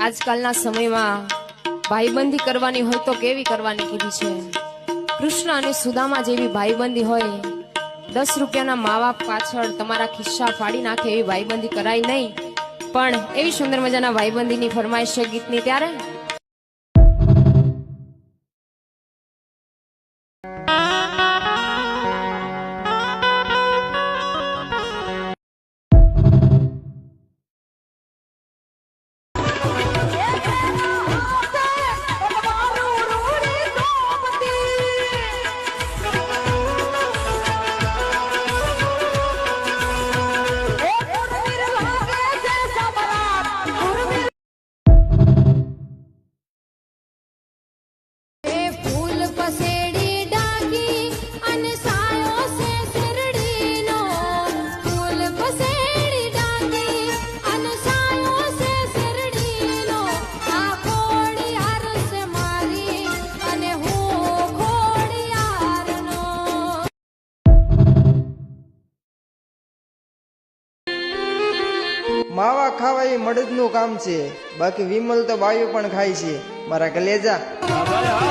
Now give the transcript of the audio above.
આજકાલના સમયમાં ભાઈબંધી કરવાની હોય તો કેવી કરવાની કીધી છે? કૃષ્ણ અને સુદામા જેવી ભાઈબંધી હોય, 10 રૂપિયાના માવા પાછળ તમારા ખિસ્સા ફાડી નાખે એવી ભાઈબંધી કરાય નહીં. પણ એવી સુંદર મજાના ભાઈબંધીની ફરમાઈશ છે ગીતની. ત્યારે માવા ખાવા એ મડદનું કામ છે, બાકી વિમલ તો બાયું પણ ખાય છે મારા કલેજા.